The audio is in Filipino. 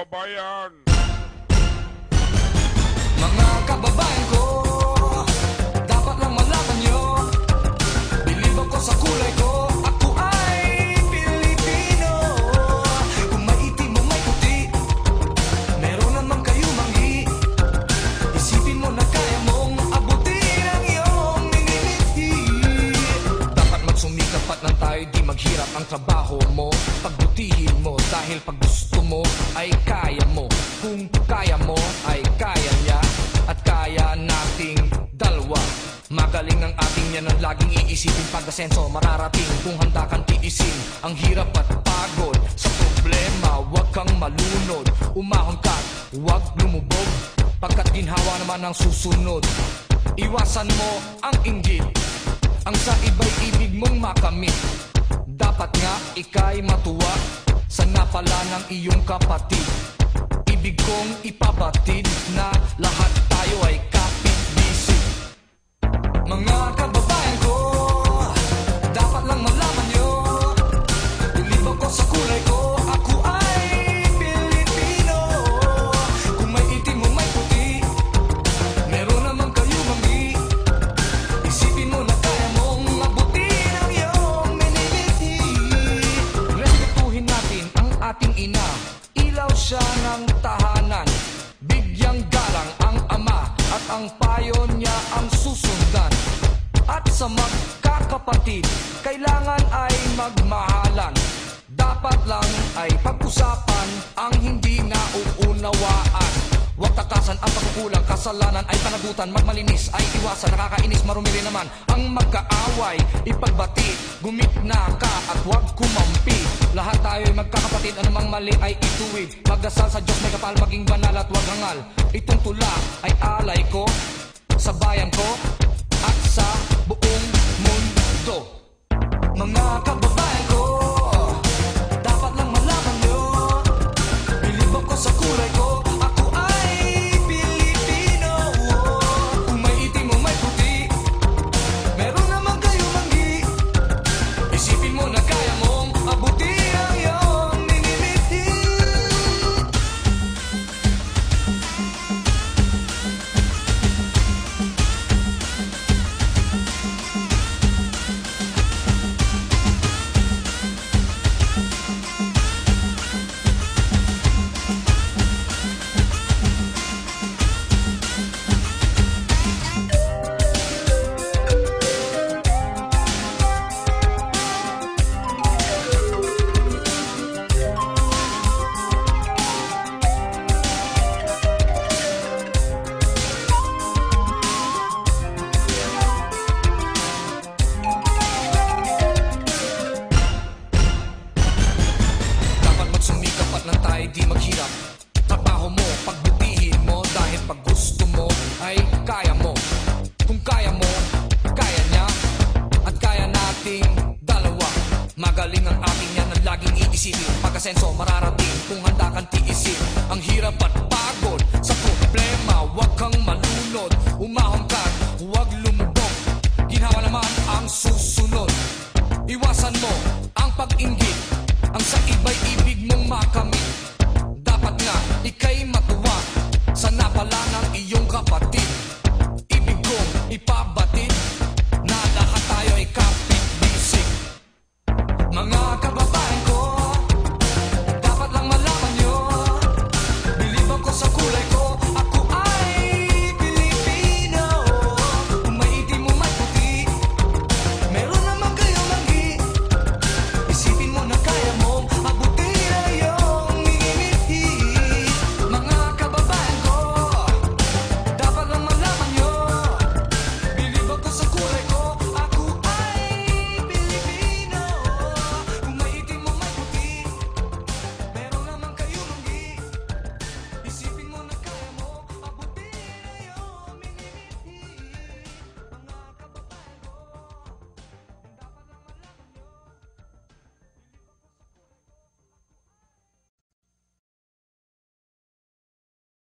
kababayan. Mga kababayan ko, dapat lang malaman nyo, bilib ako sa kulay ko, ako ay Pilipino. Kung may itim o may puti, meron naman kayo manggi. Isipin mo na kaya mong abutin ang iyong minimiti. Dapat magsumikap at nang tayo di maghirap ang trabaho mo. Pagbutihin mo dahil pag gusto mo ay kaya mo. Kung kaya mo ay kaya niya at kaya nating dalawa. Magaling ang ating yan ang laging iisipin. Pag-asenso mararating kung handa kang tiisin ang hirap at pagod sa problema. Huwag kang malunod, umahon ka, huwag lumubog, pagkat ginhawa naman ang susunod. Iwasan mo ang inggit, ang sa iba'y ibig mong makamit. Dapat nga ika'y matuwa sa napala ng iyong kapatid. Ibig kong ipabatid na lahat tayo ay kapit-bisig. Mga kababayan ko, dapat lang malaman nyo, bilib ako sa kulay ko, ako ay Pilipino. Kung may itim o may puti, meron naman kayo manggi. Isipin mo na kaya mong mabutin ang iyong minimiti. Respetuhin natin ang ating ina, ilaw siya ng tahanan. Bigyang galang ang ama at ang payo niya ang susundan. At sa magkakapatid, kailangan ay magmahalan. Dapat lang ay pag-usapan ang hindi nauunawaan. Huwag takasan ang pagkukulang, kasalanan ay panagutan. Magmalinis ay iwasan, nakakainis, marumi rin naman ang magkaaway. Ipagbati, gumitna ka at huwag kumampi. Lahat tayo ay magkakapatid, anumang mali ay ituwid. Magdasal sa Diyos, may kapal, maging banal at huwag hangal. Itong tula ay alay ko sa bayan ko at sa buong mundo. Mga kababayan ko, dapat lang malaman nyo, bilib ako sa kulay ko, ako ay Pilipino. Kung may itim o may puti, meron naman kayo manggi. Isipin mo na kaya mong abutin ang iyong minimiti. Di maghirap, trabaho mo, pagbutihin mo, dahil pag gusto mo ay kaya mo. Kung kaya mo, kaya niya at kaya nating dalawa. Magaling ang aking yan ang laging iisipin. Pag-asenso mararating kung handa kang tiisin ang hirap at pagod sa problema. Huwag kang malunod, umahon ka, huwag lumubog, ginhawa naman ang susunod.